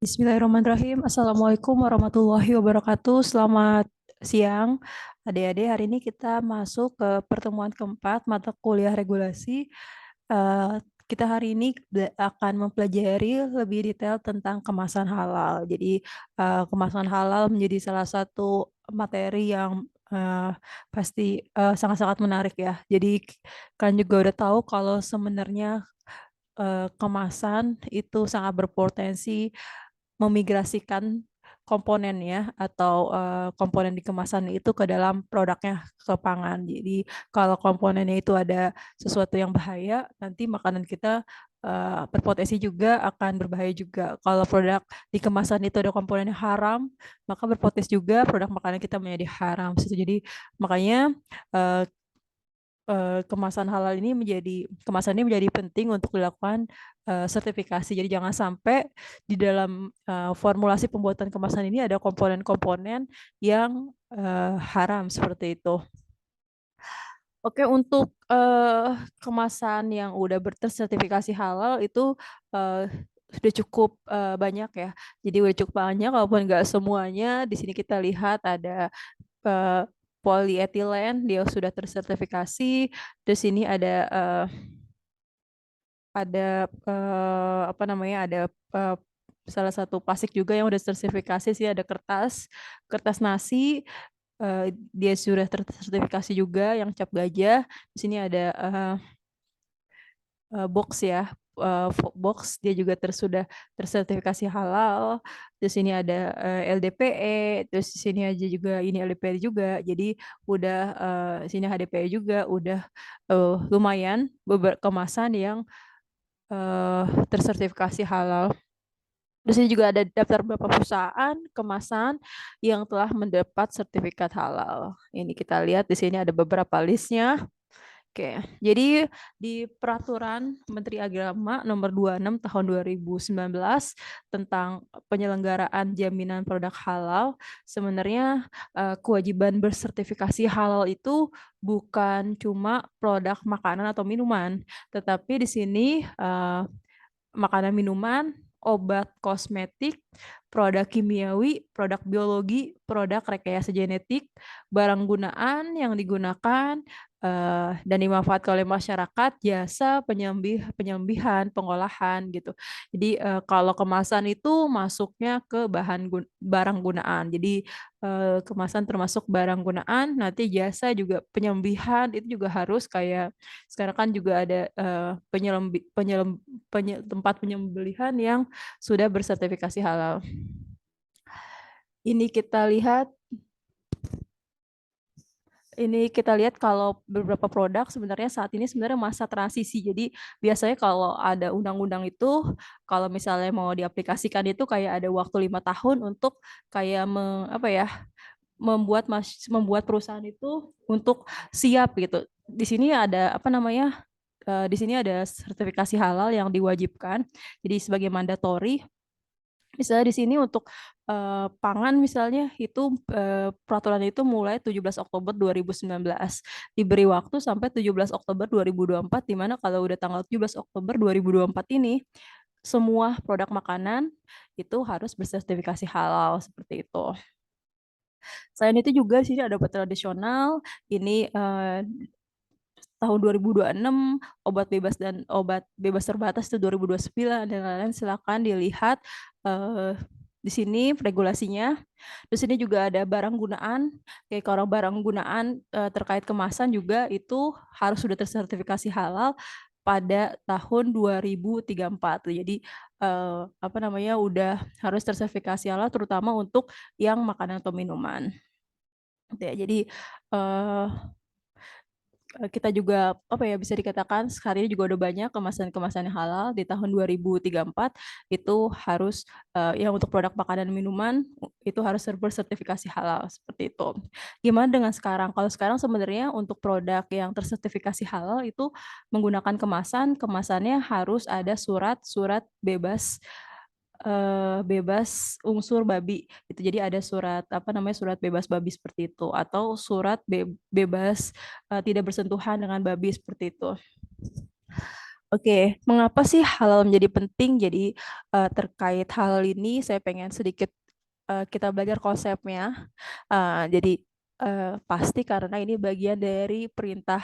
Bismillahirrahmanirrahim. Assalamualaikum warahmatullahi wabarakatuh. Selamat siang, adik-adik. Hari ini kita masuk ke pertemuan keempat mata kuliah regulasi. Kita hari ini akan mempelajari lebih detail tentang kemasan halal. Jadi, kemasan halal menjadi salah satu materi yang pasti sangat-sangat menarik ya. Jadi, kalian juga udah tahu kalau sebenarnya kemasan itu sangat berpotensi memigrasikan komponennya atau komponen di kemasan itu ke dalam produknya ke pangan. Jadi kalau komponennya itu ada sesuatu yang bahaya, nanti makanan kita berpotensi juga akan berbahaya juga. Kalau produk di kemasan itu ada komponen yang haram, maka berpotensi juga produk makanan kita menjadi haram. Jadi makanya eh, kemasan ini menjadi penting untuk dilakukan sertifikasi. Jadi jangan sampai di dalam formulasi pembuatan kemasan ini ada komponen-komponen yang haram seperti itu. Oke, untuk kemasan yang udah bersertifikasi halal itu sudah cukup banyak ya. Jadi udah cukup banyak, walaupun nggak semuanya. Di sini kita lihat ada uh, polietilen, dia sudah tersertifikasi. Terus ini apa namanya, ada uh, salah satu plastik juga yang udah tersertifikasi sih, ada kertas nasi, dia sudah tersertifikasi juga yang cap gajah. Di sini ada box ya, box dia juga sudah tersertifikasi halal. Terus ini ada LDPE, terus di sini aja juga ini LDPE juga. Jadi udah sini HDPE juga udah lumayan beberapa kemasan yang tersertifikasi halal. Di sini juga ada daftar beberapa perusahaan kemasan yang telah mendapat sertifikat halal. Ini kita lihat di sini ada beberapa listnya. Oke, jadi di Peraturan Menteri Agama Nomor 26 Tahun 2019 tentang penyelenggaraan jaminan produk halal, sebenarnya kewajiban bersertifikasi halal itu bukan cuma produk makanan atau minuman, tetapi di sini makanan minuman, obat kosmetik, produk kimiawi, produk biologi, produk rekayasa genetik, barang gunaan yang digunakan dan dimanfaatkan oleh masyarakat, jasa penyembihan, pengolahan gitu. Jadi kalau kemasan itu masuknya ke barang gunaan. Jadi kemasan termasuk barang gunaan, nanti jasa juga penyembihan itu juga harus kayak sekarang kan juga ada tempat penyembelihan yang sudah bersertifikasi halal. Ini kita lihat kalau beberapa produk sebenarnya saat ini sebenarnya masa transisi. Jadi biasanya kalau ada undang-undang itu, kalau misalnya mau diaplikasikan itu kayak ada waktu 5 tahun untuk kayak membuat perusahaan itu untuk siap gitu. Di sini ada apa namanya? Di sini ada sertifikasi halal yang diwajibkan. Jadi sebagai mandatori. Misalnya di sini untuk pangan misalnya itu peraturan itu mulai 17 Oktober 2019. Diberi waktu sampai 17 Oktober 2024, di mana kalau udah tanggal 17 Oktober 2024 ini semua produk makanan itu harus bersertifikasi halal seperti itu. Selain itu juga sini ada obat tradisional, ini tahun 2026, obat bebas terbatas itu 2029 dan lain-lain. Silakan dilihat di sini regulasinya. Terus ini juga ada barang gunaan, kayak kalau barang gunaan terkait kemasan juga itu harus sudah tersertifikasi halal pada tahun 2034. Jadi apa namanya udah harus tersertifikasi halal terutama untuk yang makanan atau minuman. Ya, jadi kita juga apa ya bisa dikatakan sekarang ini juga udah banyak kemasan-kemasan yang halal di tahun 2034 itu harus yang untuk produk makanan dan minuman itu harus bersertifikasi halal seperti itu. Gimana dengan sekarang? Kalau sekarang sebenarnya untuk produk yang tersertifikasi halal itu menggunakan kemasannya harus ada surat bebas unsur babi itu. Jadi ada surat apa namanya surat bebas babi seperti itu atau surat bebas tidak bersentuhan dengan babi seperti itu. Oke, mengapa sih halal menjadi penting? Jadi terkait hal ini saya pengen sedikit kita belajar konsepnya. Jadi pasti karena ini bagian dari perintah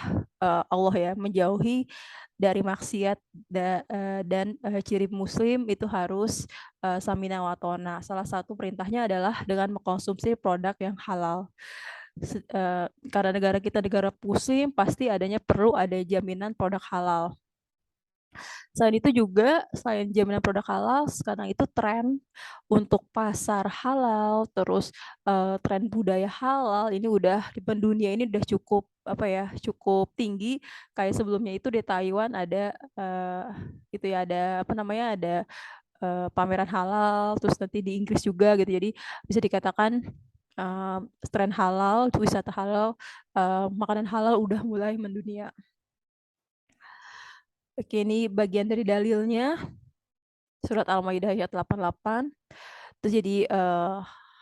Allah ya, menjauhi dari maksiat dan ciri muslim itu harus samina wa ta'na. Salah satu perintahnya adalah dengan mengkonsumsi produk yang halal. Karena negara kita negara muslim, pasti perlu ada jaminan produk halal. Selain itu juga, selain jaminan produk halal, sekarang itu tren untuk pasar halal, terus tren budaya halal ini udah di pendunia ini udah cukup apa ya, cukup tinggi. Kayak sebelumnya itu di Taiwan ada itu ya ada apa namanya ada pameran halal, terus nanti di Inggris juga gitu. Jadi bisa dikatakan tren halal, wisata halal, makanan halal udah mulai mendunia. Oke, ini bagian dari dalilnya. Surat Al-Maidah ayat 88. Terus jadi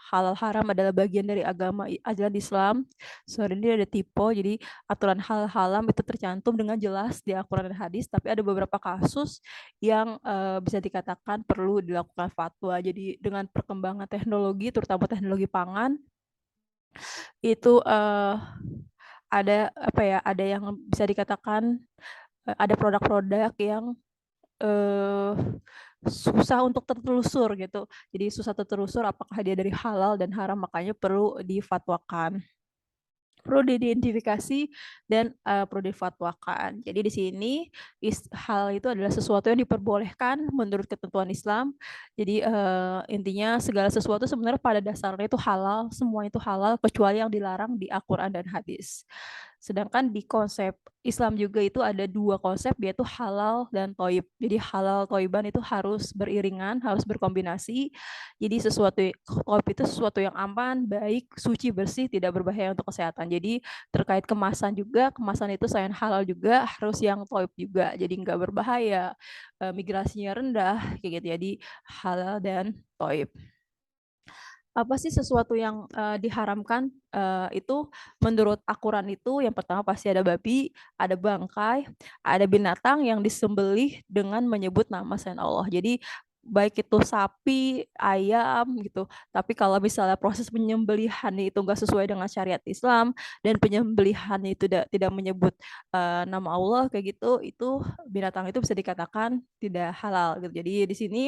halal haram adalah bagian dari agama ajaran Islam. Sorry ini ada typo, jadi aturan halal haram itu tercantum dengan jelas di Al-Quran dan hadis, tapi ada beberapa kasus yang bisa dikatakan perlu dilakukan fatwa. Jadi dengan perkembangan teknologi, terutama teknologi pangan, itu ada apa ya, ada yang bisa dikatakan ada produk-produk yang eh, susah untuk tertelusur gitu. Jadi susah tertelusur apakah dia dari halal dan haram, makanya perlu difatwakan, perlu diidentifikasi dan perlu difatwakan. Jadi di sini hal itu adalah sesuatu yang diperbolehkan menurut ketentuan Islam. Jadi intinya segala sesuatu sebenarnya pada dasarnya itu halal, semua itu halal kecuali yang dilarang di Al-Quran dan hadis. Sedangkan di konsep Islam juga itu ada dua konsep, yaitu halal dan toib. Jadi halal toiban itu harus beriringan, harus berkombinasi. Jadi toib itu sesuatu yang aman, baik, suci, bersih, tidak berbahaya untuk kesehatan. Jadi terkait kemasan juga, kemasan itu selain halal juga harus yang toib juga. Jadi nggak berbahaya, migrasinya rendah, kayak gitu. Jadi halal dan toib. Apa sih sesuatu yang diharamkan itu menurut Al-Quran itu yang pertama pasti ada babi, ada bangkai, ada binatang yang disembelih dengan menyebut nama selain Allah. Jadi baik itu sapi, ayam gitu. Tapi kalau misalnya proses penyembelihan itu enggak sesuai dengan syariat Islam dan penyembelihan itu tidak menyebut nama Allah kayak gitu, itu binatang itu bisa dikatakan tidak halal gitu. Jadi di sini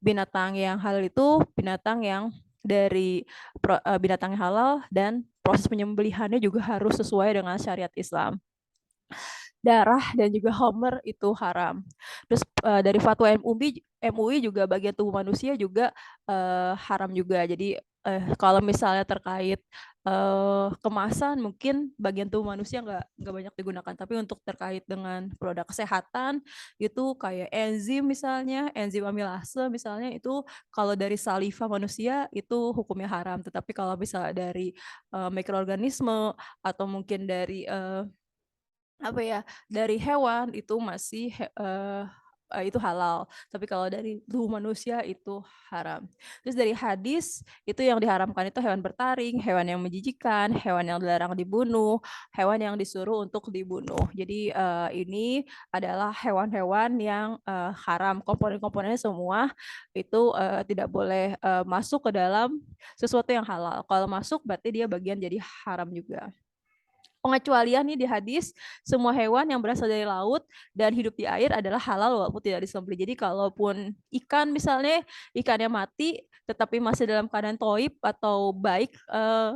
binatang yang halal itu binatang yang dari binatang yang halal dan proses penyembelihannya juga harus sesuai dengan syariat Islam. Darah dan juga homer itu haram. Terus dari fatwa MUI juga bagian tubuh manusia juga haram juga. Jadi kalau misalnya terkait kemasan mungkin bagian tubuh manusia nggak banyak digunakan, tapi untuk terkait dengan produk kesehatan itu kayak enzim misalnya, enzim amilase misalnya itu kalau dari saliva manusia itu hukumnya haram, tetapi kalau misalnya dari mikroorganisme atau mungkin dari apa ya, dari hewan itu masih itu halal. Tapi kalau dari tubuh manusia itu haram. Terus dari hadis itu yang diharamkan itu hewan bertaring, hewan yang menjijikan, hewan yang dilarang dibunuh, hewan yang disuruh untuk dibunuh. Jadi ini adalah hewan-hewan yang haram. Komponen-komponennya semua itu tidak boleh masuk ke dalam sesuatu yang halal. Kalau masuk berarti dia bagian jadi haram juga. Pengecualian nih di hadis, semua hewan yang berasal dari laut dan hidup di air adalah halal walaupun tidak disembelih. Jadi kalaupun ikan misalnya, ikannya mati tetapi masih dalam keadaan toib atau baik,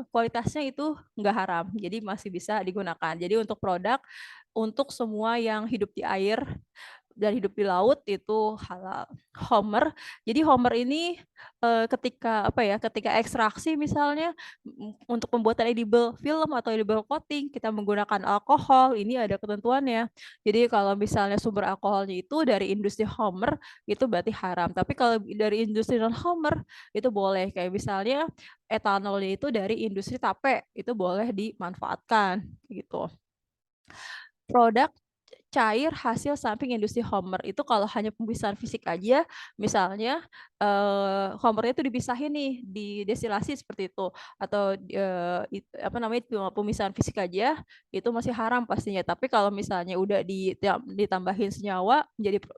kualitasnya itu nggak haram. Jadi masih bisa digunakan. Jadi untuk produk, untuk semua yang hidup di air dan hidup di laut itu halal. Homer. Jadi Homer ini ketika apa ya? Ketika ekstraksi misalnya untuk pembuatan edible film atau edible coating kita menggunakan alkohol, ini ada ketentuannya. Jadi kalau misalnya sumber alkoholnya itu dari industri Homer itu berarti haram. Tapi kalau dari industri non Homer itu boleh. Kayak misalnya etanolnya itu dari industri tape itu boleh dimanfaatkan gitu. Produk cair hasil samping industri Homer. Itu kalau hanya pemisahan fisik aja, misalnya, Homernya itu dipisahin nih, didestilasi seperti itu, atau, apa namanya, cuma pemisahan fisik aja, itu masih haram pastinya. Tapi kalau misalnya udah ditambahin senyawa,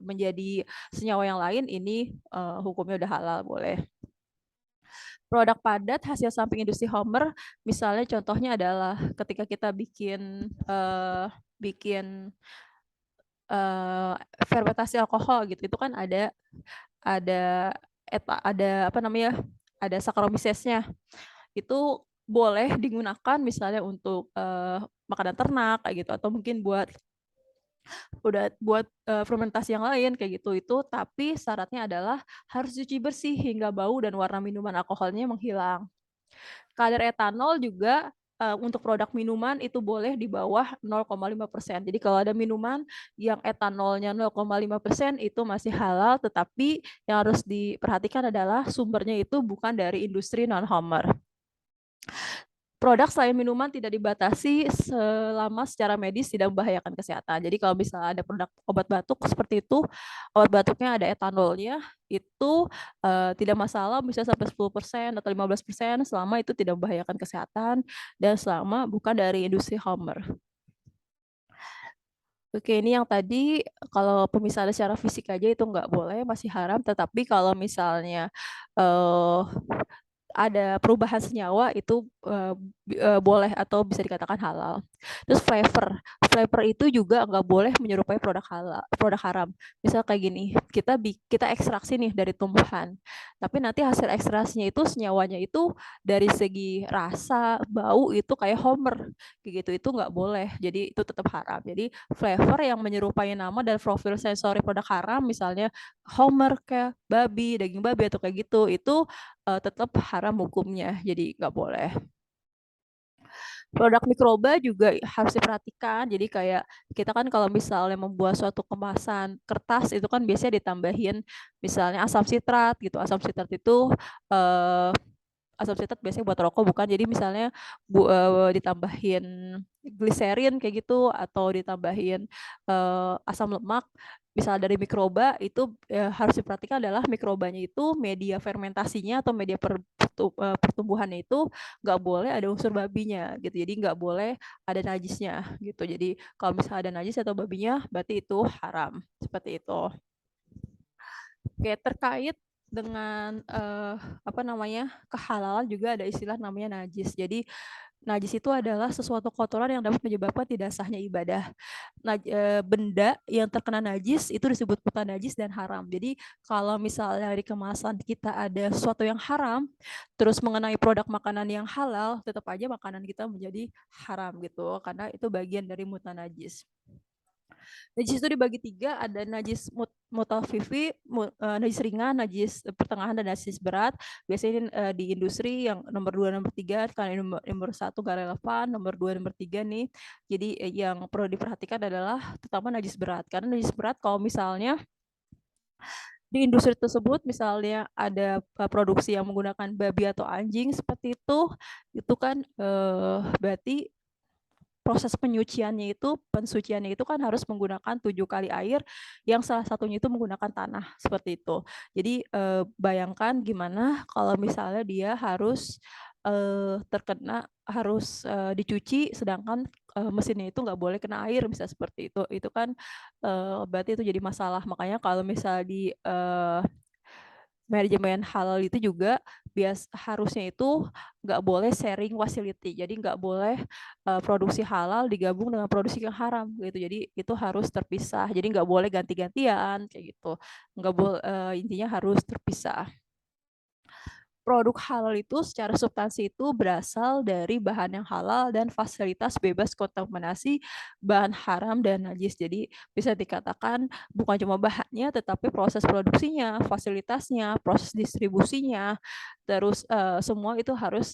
menjadi senyawa yang lain, ini, hukumnya udah halal, boleh. Produk padat hasil samping industri Homer, misalnya contohnya adalah ketika kita bikin Eee, fermentasi alkohol gitu, itu kan ada ada apa namanya, ada Saccharomyces-nya. Itu boleh digunakan misalnya untuk, makanan ternak kayak gitu, atau mungkin buat fermentasi yang lain kayak gitu. Itu tapi syaratnya adalah harus dicuci bersih hingga bau dan warna minuman alkoholnya menghilang. Kadar etanol juga, untuk produk minuman itu boleh di bawah 0,5%. Jadi kalau ada minuman yang etanolnya 0,5% itu masih halal, tetapi yang harus diperhatikan adalah sumbernya itu bukan dari industri non-Homer. Produk selain minuman tidak dibatasi selama secara medis tidak membahayakan kesehatan. Jadi kalau misalnya ada produk obat batuk seperti itu, obat batuknya ada etanolnya, itu, tidak masalah bisa sampai 10% atau 15% selama itu tidak membahayakan kesehatan dan selama bukan dari industri Homer. Oke, ini yang tadi kalau pemisahan secara fisik aja itu nggak boleh, masih haram, tetapi kalau misalnya, eee ada perubahan senyawa itu, boleh atau bisa dikatakan halal. Terus flavor itu juga nggak boleh menyerupai produk haram. Misal kayak gini, kita ekstraksi nih dari tumbuhan, tapi nanti hasil ekstraksinya itu senyawanya itu dari segi rasa, bau itu kayak Homer, kayak gitu, itu nggak boleh, jadi itu tetap haram. Jadi flavor yang menyerupai nama dan profil sensori produk haram misalnya Homer kayak babi, daging babi atau kayak gitu, itu tetap haram hukumnya, jadi nggak boleh. Produk mikroba juga harus diperhatikan, jadi kayak kita kan kalau misalnya membuat suatu kemasan kertas itu kan biasanya ditambahin misalnya asam sitrat gitu, eee asam sitrat biasanya buat rokok bukan, jadi misalnya ditambahin gliserin kayak gitu atau ditambahin, asam lemak, misal dari mikroba itu, harus diperhatikan adalah mikrobanya itu media fermentasinya atau media pertumbuhannya itu nggak boleh ada unsur babinya gitu, jadi nggak boleh ada najisnya gitu. Jadi kalau misalnya ada najis atau babinya berarti itu haram, seperti itu. Oke, terkait dengan, apa namanya, kehalalan juga ada istilah namanya najis. Jadi, najis itu adalah sesuatu kotoran yang dapat menyebabkan tidak sahnya ibadah. Benda yang terkena najis itu disebut najis dan haram. Jadi, kalau misalnya di kemasan kita ada sesuatu yang haram, terus mengenai produk makanan yang halal, tetap aja makanan kita menjadi haram gitu, karena itu bagian dari najis. Najis itu dibagi 3, ada najis mutakhfifi, najis ringan, najis pertengahan, dan najis berat. Biasanya di industri yang nomor 2, nomor 3, karena nomor 1 nggak relevan, nomor 2, nomor 3 nih. Jadi yang perlu diperhatikan adalah terutama najis berat. Karena najis berat kalau misalnya di industri tersebut misalnya ada produksi yang menggunakan babi atau anjing seperti itu kan berarti pensuciannya itu kan harus menggunakan 7 kali air, yang salah satunya itu menggunakan tanah, seperti itu. Jadi, bayangkan gimana kalau misalnya dia dicuci sedangkan, mesinnya itu nggak boleh kena air, bisa seperti itu. Itu kan, berarti itu jadi masalah. Makanya kalau misal di, manajemen halal itu juga harusnya itu nggak boleh sharing facility. Jadi nggak boleh, produksi halal digabung dengan produksi yang haram gitu. Jadi itu harus terpisah. Jadi nggak boleh ganti-gantian kayak gitu. Intinya harus terpisah. Produk halal itu secara substansi itu berasal dari bahan yang halal dan fasilitas bebas kontaminasi bahan haram dan najis. Jadi bisa dikatakan bukan cuma bahannya tetapi proses produksinya, fasilitasnya, proses distribusinya, terus, semua itu harus,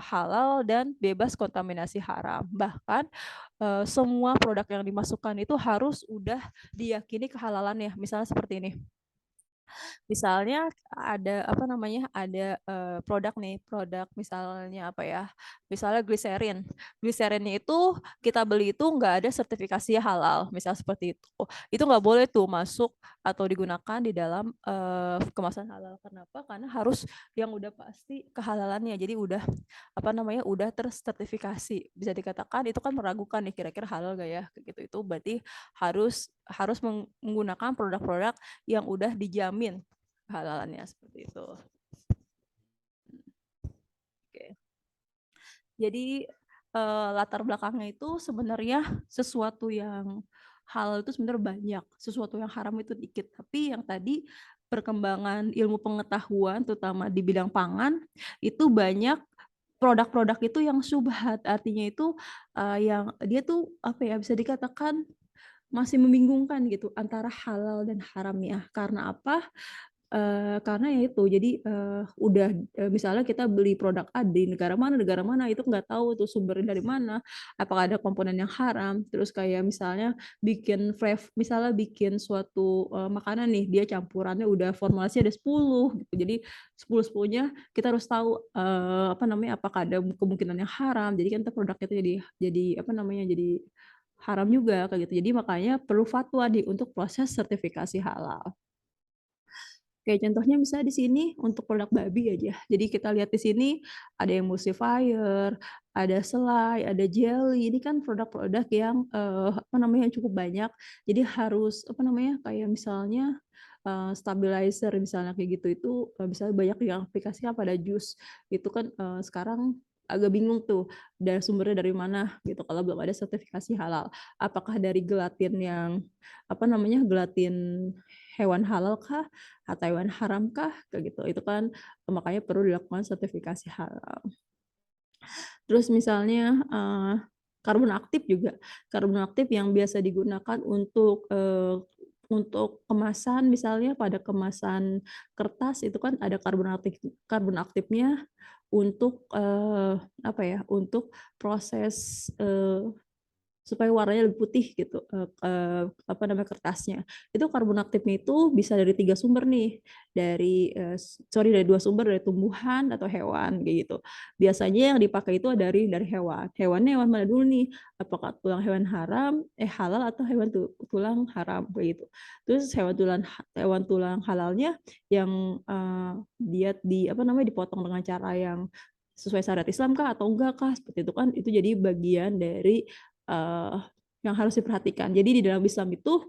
halal dan bebas kontaminasi haram. Bahkan, semua produk yang dimasukkan itu harus udah diyakini kehalalannya. Misalnya seperti ini. Misalnya ada apa namanya, ada, produk nih, produk misalnya apa ya, misalnya gliserin. Gliserinnya itu kita beli itu nggak ada sertifikasi halal, misal seperti itu. Itu nggak boleh tuh masuk atau digunakan di dalam, kemasan halal. Kenapa? Karena harus yang udah pasti kehalalannya. Jadi udah apa namanya, udah tersertifikasi. Bisa dikatakan itu kan meragukan nih kira-kira halal nggak ya, kayak gitu. Itu berarti harus harus menggunakan produk-produk yang udah dijamin kehalalannya seperti itu. Oke. Jadi latar belakangnya itu sebenarnya sesuatu yang halal itu sebenarnya banyak, sesuatu yang haram itu dikit. Tapi yang tadi perkembangan ilmu pengetahuan terutama di bidang pangan itu banyak produk-produk itu yang syubhat, artinya itu yang dia tuh apa ya, bisa dikatakan masih membingungkan gitu antara halal dan haramnya. Karena apa? Karena ya itu, jadi, udah, misalnya kita beli produk A di negara mana, itu nggak tahu tuh sumbernya dari mana, apakah ada komponen yang haram, terus kayak misalnya misalnya bikin suatu, makanan nih, dia campurannya udah formulasinya ada 10 gitu, jadi 10-10-nya kita harus tahu, apa namanya, apakah ada kemungkinan yang haram, jadi kan entar produknya itu jadi apa namanya, jadi haram juga kayak gitu. Jadi makanya perlu fatwa nih untuk proses sertifikasi halal. Kayak contohnya misalnya di sini untuk produk babi aja. Jadi kita lihat di sini ada emulsifier, ada selai, ada jelly. Ini kan produk-produk yang, apa namanya, yang cukup banyak. Jadi harus, apa namanya, kayak misalnya, stabilizer misalnya kayak gitu, itu, misalnya banyak yang aplikasinya pada jus. Itu kan, sekarang agak bingung tuh, sumbernya dari mana gitu kalau belum ada sertifikasi halal. Apakah dari gelatin yang, apa namanya, gelatin hewan halal kah? Atau hewan haram kah? Kayak gitu. Itu kan makanya perlu dilakukan sertifikasi halal. Terus misalnya, karbon aktif juga, karbon aktif yang biasa digunakan untuk kemasan misalnya pada kemasan kertas itu kan ada karbon aktifnya untuk, apa ya, untuk proses, supaya warnanya lebih putih gitu, apa namanya, kertasnya. Itu karbon aktifnya itu bisa dari 3 sumber nih, dari 2 sumber, dari tumbuhan atau hewan, kayak gitu. Biasanya yang dipakai itu dari hewan. Hewannya hewan mana dulu nih? Apakah tulang halal atau tulang haram, kayak gitu. Terus hewan tulang halalnya yang, dia apa namanya, dipotong dengan cara yang sesuai syariat Islam kah atau enggak kah, seperti itu kan, itu jadi bagian dari Eee, yang harus diperhatikan. Jadi di dalam Islam itu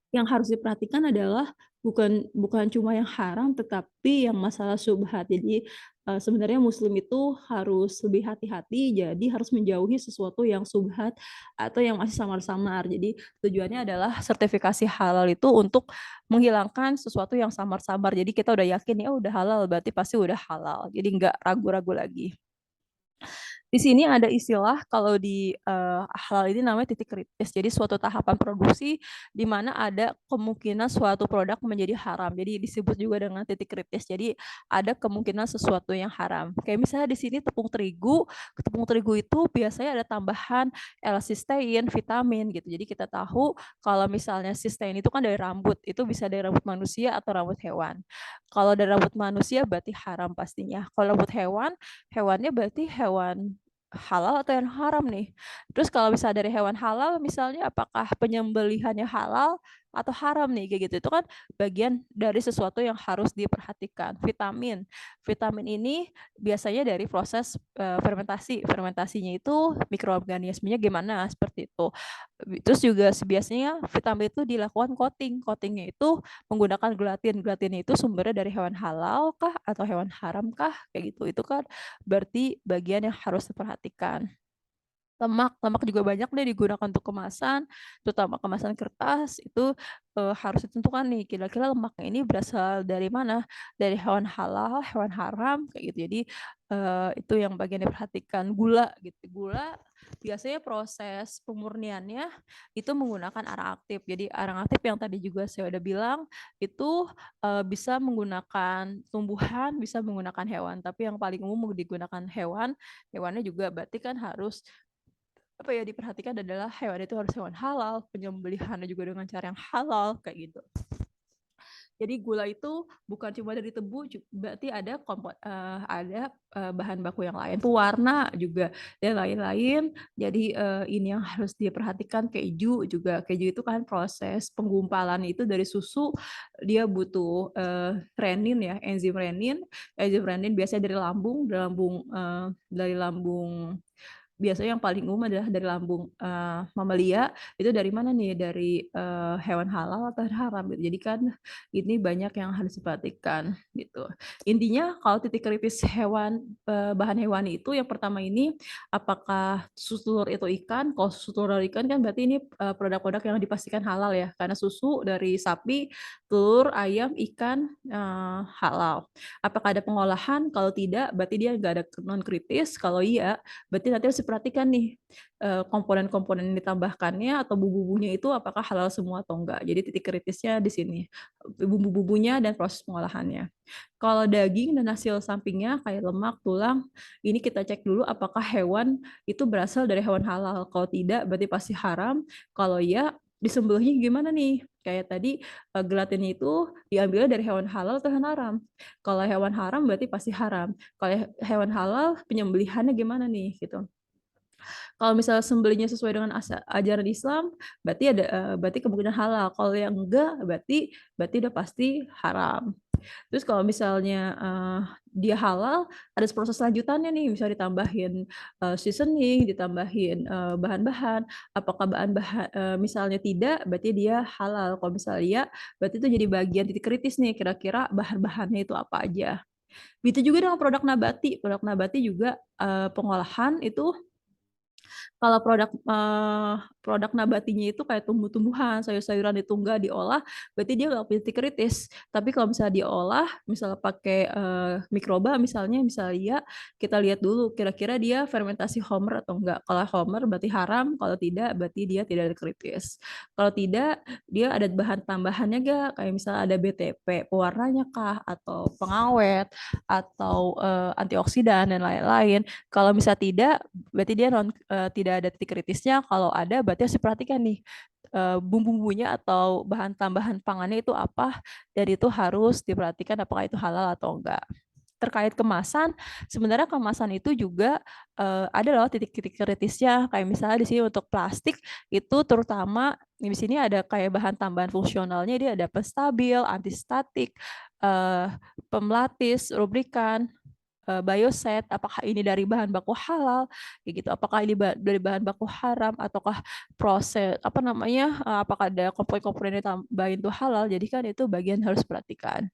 yang harus diperhatikan adalah bukan cuma yang haram, tetapi yang masalah syubhat. Jadi, sebenarnya muslim itu harus lebih hati-hati, jadi harus menjauhi sesuatu yang syubhat atau yang masih samar-samar. Jadi tujuannya adalah sertifikasi halal itu untuk menghilangkan sesuatu yang samar-samar. Jadi kita udah yakin, ya udah halal, berarti pasti udah halal. Jadi nggak ragu-ragu lagi. Di sini ada istilah kalau di, halal ini namanya titik kritis. Jadi suatu tahapan produksi di mana ada kemungkinan suatu produk menjadi haram. Jadi disebut juga dengan titik kritis. Jadi ada kemungkinan sesuatu yang haram. Kayak misalnya di sini tepung terigu itu biasanya ada tambahan L-sistein, vitamin gitu. Jadi kita tahu kalau misalnya sistein itu kan dari rambut, itu bisa dari rambut manusia atau rambut hewan. Kalau dari rambut manusia berarti haram pastinya. Kalau rambut hewan, hewannya berarti hewan halal atau yang haram nih. Terus kalau misalnya dari hewan halal misalnya apakah penyembelihannya halal atau haram nih kayak gitu. Itu kan bagian dari sesuatu yang harus diperhatikan. Vitamin ini biasanya dari proses fermentasi. Fermentasinya itu mikroorganismenya gimana seperti itu. Terus juga biasanya vitamin itu dilakukan coating. Coatingnya itu menggunakan gelatin. Gelatinnya itu sumbernya dari hewan halal kah atau hewan haram kah kayak gitu. Itu kan berarti bagian yang harus diperhatikan. Lemak juga banyak deh digunakan untuk kemasan, terutama kemasan kertas itu, harus ditentukan nih kira-kira lemaknya ini berasal dari mana, dari hewan halal, hewan haram, kayak gitu. Jadi, itu yang bagian diperhatikan. Gula gitu, gula biasanya proses pemurniannya itu menggunakan arang aktif. Jadi arang aktif yang tadi juga saya udah bilang itu, bisa menggunakan tumbuhan, bisa menggunakan hewan, tapi yang paling umum digunakan hewan, hewannya juga berarti kan harus apa ya, diperhatikan adalah hewan itu harus hewan halal, penyembelihannya juga dengan cara yang halal, kayak gitu. Jadi gula itu bukan cuma dari tebu, berarti ada bahan baku yang lain tuh, warna juga dan lain-lain. Jadi, ini yang harus diperhatikan, keju juga. Keju itu kan proses penggumpalan itu dari susu, dia butuh, renin ya, enzim renin. Enzim renin biasanya dari lambung biasanya yang paling umum adalah dari lambung, mamalia. Itu dari mana nih? Dari, hewan halal atau haram gitu. Jadi kan ini banyak yang harus diperhatikan gitu. Intinya kalau titik kritis bahan hewani itu yang pertama ini, apakah susu telur itu ikan? Kalau susu telur dari ikan kan berarti ini, produk-produk yang dipastikan halal ya, karena susu dari sapi, telur, ayam, ikan, halal. Apakah ada pengolahan? Kalau tidak, berarti dia nggak ada non kritis. Kalau iya, berarti nanti harus diperhatikan nih, komponen-komponen yang ditambahkannya atau bumbu-bumbunya itu apakah halal semua atau enggak. Jadi titik kritisnya di sini, bumbu-bumbunya dan proses pengolahannya. Kalau daging dan hasil sampingnya kayak lemak, tulang, ini kita cek dulu apakah hewan itu berasal dari hewan halal. Kalau tidak, berarti pasti haram. Kalau iya, disembelihnya gimana nih? Kayak tadi, gelatinnya itu diambilnya dari hewan halal atau hewan haram. Kalau hewan haram berarti pasti haram. Kalau hewan halal, penyembelihannya gimana nih gitu. Kalau misalnya sembelihnya sesuai dengan ajaran Islam, berarti kemungkinan halal. Kalau yang enggak, berarti udah pasti haram. Terus kalau misalnya, dia halal, ada proses lanjutannya nih, misalnya ditambahin, seasoning, ditambahin, bahan-bahan. Apakah misalnya tidak, berarti dia halal. Kalau misalnya iya, berarti itu jadi bagian titik kritis nih, kira-kira bahan-bahannya itu apa aja. Begitu juga dengan produk nabati. Produk nabati juga, pengolahan itu kalau produk nabatinya itu kayak tumbuh-tumbuhan, sayur-sayuran itu nggak diolah, berarti dia nggak punya titik kritis. Tapi kalau misalnya diolah, misalnya pakai, mikroba misalnya iya, kita lihat dulu kira-kira dia fermentasi Homer atau enggak. Kalau Homer berarti haram, kalau tidak berarti dia tidak ada kritis. Kalau tidak, dia ada bahan tambahannya nggak, kayak misalnya ada BTP, pewarnanya kah, atau pengawet, atau, antioksidan dan lain-lain. Kalau misalnya tidak, berarti dia tidak ada titik kritisnya. Kalau ada, berarti harus diperhatikan nih, bumbu-bumbunya atau bahan tambahan pangannya itu apa, dan itu harus diperhatikan apakah itu halal atau enggak. Terkait kemasan, sebenarnya kemasan itu juga, ada loh titik-titik kritisnya, kayak misalnya di sini untuk plastik, itu terutama di sini ada kayak bahan tambahan fungsionalnya, dia ada penstabil, antistatik, eee, pemelatis, rubrikan, bioset, apakah ini dari bahan baku halal, kayak gitu. Apakah ini dari bahan baku haram, ataukah apakah ada komponen-komponen yang ditambahin itu halal, jadi kan itu bagian harus perhatikan.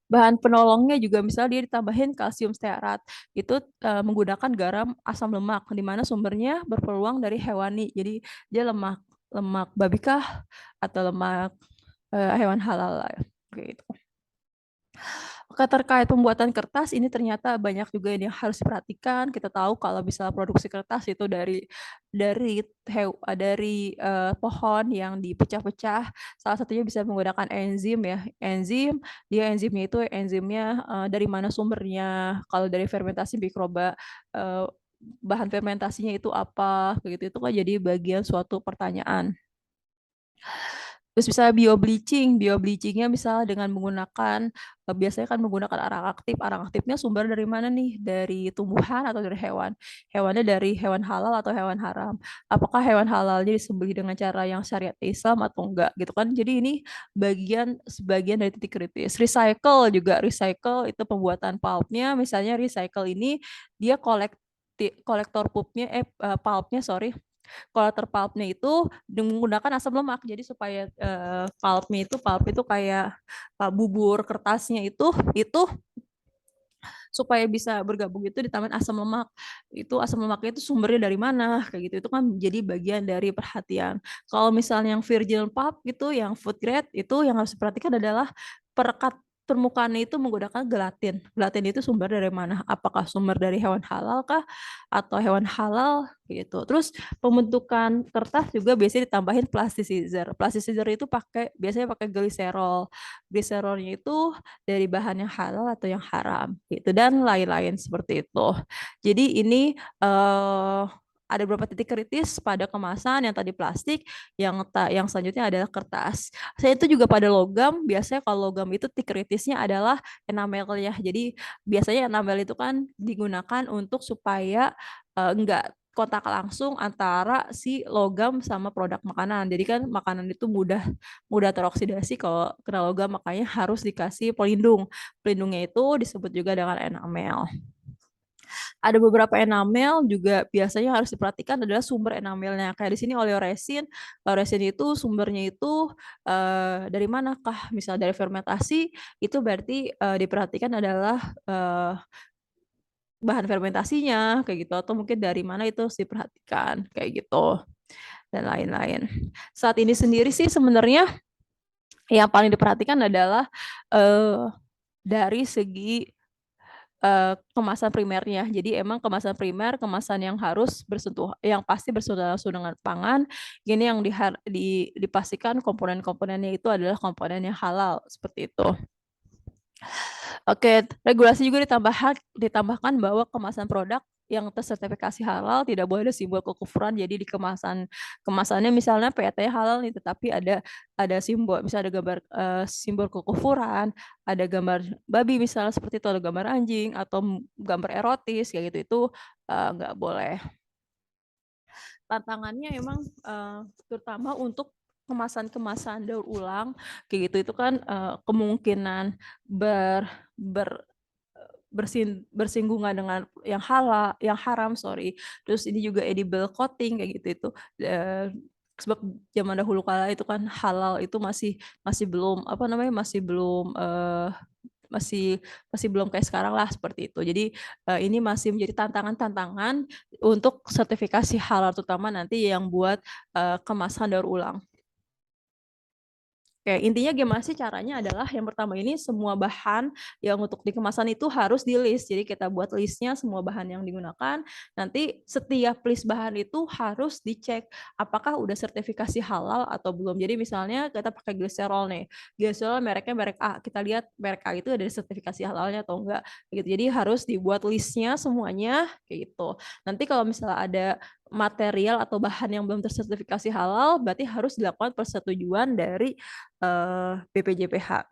Bahan penolongnya juga misalnya dia ditambahin kalsium stearat, itu, menggunakan garam asam lemak, di mana sumbernya berpeluang dari hewani. Jadi dia lemak lemak babi kah atau lemak, hewan halal lah, gitu. Oke, terkait pembuatan kertas ini ternyata banyak juga yang harus diperhatikan. Kita tahu kalau bisa produksi kertas itu dari pohon yang dipecah-pecah. Salah satunya bisa menggunakan enzim ya. Enzimnya itu dari mana sumbernya. Kalau dari fermentasi mikroba, bahan fermentasinya itu apa, begitu itu kan jadi bagian suatu pertanyaan. Terus misalnya bio-bleaching-nya misalnya dengan menggunakan, biasanya kan menggunakan arang aktifnya sumber dari mana nih? Dari tumbuhan atau dari hewan? Hewannya dari hewan halal atau hewan haram? Apakah hewan halalnya disembelih dengan cara yang syariat Islam atau enggak gitu kan? Jadi ini sebagian dari titik kritis. Recycle itu pembuatan pulpnya, misalnya recycle ini dia kolektor pulpnya sorry, kalau terpulpnya itu menggunakan asam lemak. Jadi supaya pulp itu kayak bubur kertasnya itu supaya bisa bergabung itu ditambahin asam lemak. Itu asam lemaknya itu sumbernya dari mana kayak gitu. Itu kan jadi bagian dari perhatian. Kalau misalnya yang virgin pulp gitu, yang food grade itu yang harus diperhatikan adalah perekat permukaannya itu menggunakan gelatin. Gelatin itu sumber dari mana? Apakah sumber dari hewan halal kah atau hewan halal gitu. Terus pembentukan kertas juga biasanya ditambahin plasticizer. Plasticizer itu biasanya pakai gliserol. Gliserolnya itu dari bahan yang halal atau yang haram gitu dan lain-lain seperti itu. Jadi ini ada beberapa titik kritis pada kemasan yang tadi plastik, yang selanjutnya adalah kertas. Saya itu juga pada logam, biasanya kalau logam itu titik kritisnya adalah enamelnya. Jadi biasanya enamel itu kan digunakan untuk supaya enggak kontak langsung antara si logam sama produk makanan. Jadi kan makanan itu mudah mudah teroksidasi kalau kena logam, makanya harus dikasih pelindung. Pelindungnya itu disebut juga dengan enamel. Ada beberapa enamel juga biasanya harus diperhatikan adalah sumber enamelnya. Kayak di sini oleoresin. Oleoresin itu sumbernya itu dari manakah? Misal dari fermentasi, itu berarti diperhatikan adalah bahan fermentasinya kayak gitu, atau mungkin dari mana itu harus diperhatikan kayak gitu dan lain-lain. Saat ini sendiri sih sebenarnya yang paling diperhatikan adalah dari segi kemasan primernya. Jadi emang kemasan primer, kemasan yang harus bersentuh, yang pasti bersentuhan langsung dengan pangan. Ini yang dipastikan komponen-komponennya itu adalah komponen yang halal seperti itu. Oke, regulasi juga ditambahkan bahwa kemasan produk yang tersertifikasi halal tidak boleh ada simbol kekufuran. Jadi di kemasannya misalnya PET halal nih, tetapi ada simbol, misalnya ada gambar simbol kekufuran, ada gambar babi misalnya seperti itu, ada gambar anjing atau gambar erotis kayak gitu, itu nggak boleh. Tantangannya emang terutama untuk kemasan-kemasan daur ulang kayak gitu, itu kan kemungkinan bersinggungan dengan yang halal, yang haram, sorry. Terus ini juga edible coating kayak gitu itu. Sebab zaman dahulu kala itu kan halal itu masih belum apa namanya, masih masih belum kayak sekarang lah seperti itu. Jadi ini masih menjadi tantangan-tantangan untuk sertifikasi halal, terutama nanti yang buat kemasan daur ulang. Oke, intinya gimana sih caranya adalah yang pertama ini semua bahan yang untuk di kemasan itu harus di list. Jadi kita buat listnya semua bahan yang digunakan. Nanti setiap list bahan itu harus dicek apakah udah sertifikasi halal atau belum. Jadi misalnya kita pakai gliserol nih. Gliserol mereknya merek A. Kita lihat merek A itu ada sertifikasi halalnya atau enggak. Gitu. Jadi harus dibuat listnya semuanya kayak gitu. Nanti kalau misalnya ada material atau bahan yang belum tersertifikasi halal, berarti harus dilakukan persetujuan dari BPJPH.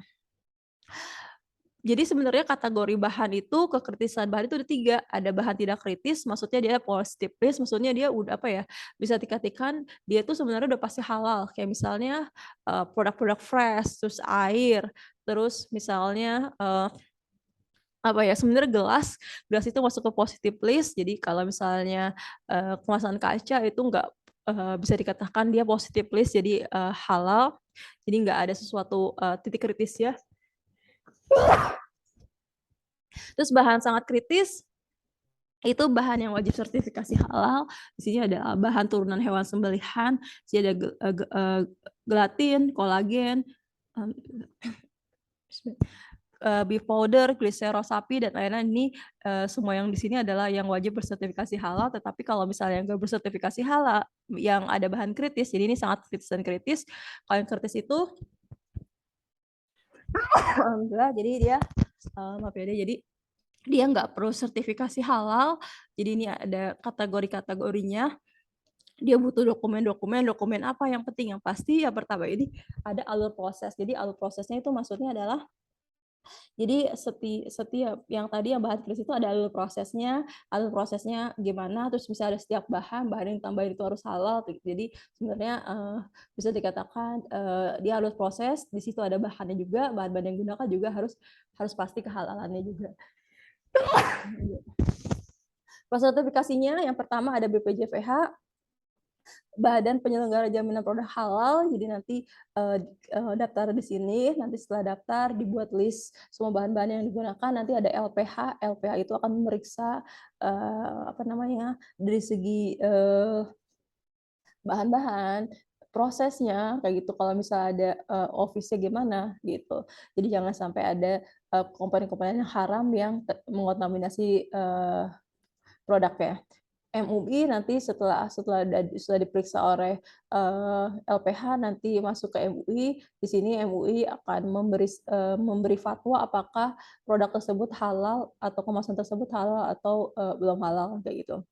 Jadi sebenarnya kategori bahan itu, kekritisan bahan itu ada 3. Ada bahan tidak kritis, maksudnya dia positive list, maksudnya dia udah apa ya, bisa dikatakan dia itu sebenarnya udah pasti halal. Kayak misalnya produk-produk fresh, terus air, terus misalnya apa ya, sebenarnya gelas itu masuk ke positive list. Jadi kalau misalnya kemasan kaca itu nggak bisa dikatakan dia positive list, jadi halal. Jadi nggak ada sesuatu titik kritis ya. Terus bahan sangat kritis itu bahan yang wajib sertifikasi halal. Di sini ada bahan turunan hewan sembelihan, di sini ada gelatin, kolagen, beef powder, gliserol sapi, dan lain-lain. Ini semua yang di sini adalah yang wajib bersertifikasi halal. Tetapi kalau misalnya yang nggak bersertifikasi halal, yang ada bahan kritis, jadi ini sangat kritis dan kritis. Kalau yang kritis itu, alhamdulillah, jadi dia maaf ya, jadi dia nggak perlu sertifikasi halal. Jadi ini ada kategori-kategorinya. Dia butuh dokumen apa yang penting, yang pasti yang pertama ini ada alur proses. Jadi alur prosesnya itu maksudnya adalah, jadi setiap yang tadi yang bahan kritis itu ada alur prosesnya gimana, terus bisa ada setiap bahan yang tambahin itu harus halal. Jadi sebenarnya bisa dikatakan dia alur proses, di situ ada bahannya juga, bahan-bahan yang digunakan juga harus pasti kehalalannya juga. Proses sertifikasinya yang pertama ada BPJPH, Badan Penyelenggara Jaminan Produk Halal. Jadi nanti daftar di sini, nanti setelah daftar dibuat list semua bahan-bahan yang digunakan, nanti ada LPH. LPH itu akan memeriksa apa namanya, dari segi bahan-bahan, prosesnya kayak gitu. Kalau misalnya ada office-nya gimana gitu. Jadi jangan sampai ada komponen-komponen yang haram yang mengontaminasi produknya. MUI nanti setelah diperiksa oleh LPH, nanti masuk ke MUI. Di sini MUI akan memberi fatwa apakah produk tersebut halal atau kemasan tersebut halal atau belum halal kayak gitu.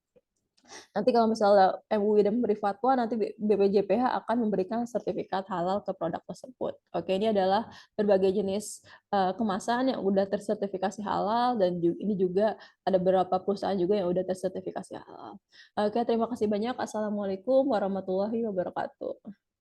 Nanti kalau misalnya MUI udah memberi fatwa, nanti BPJPH akan memberikan sertifikat halal ke produk tersebut. Oke, ini adalah berbagai jenis kemasan yang udah tersertifikasi halal, dan ini juga ada beberapa perusahaan juga yang udah tersertifikasi halal. Oke, terima kasih banyak. Assalamualaikum warahmatullahi wabarakatuh.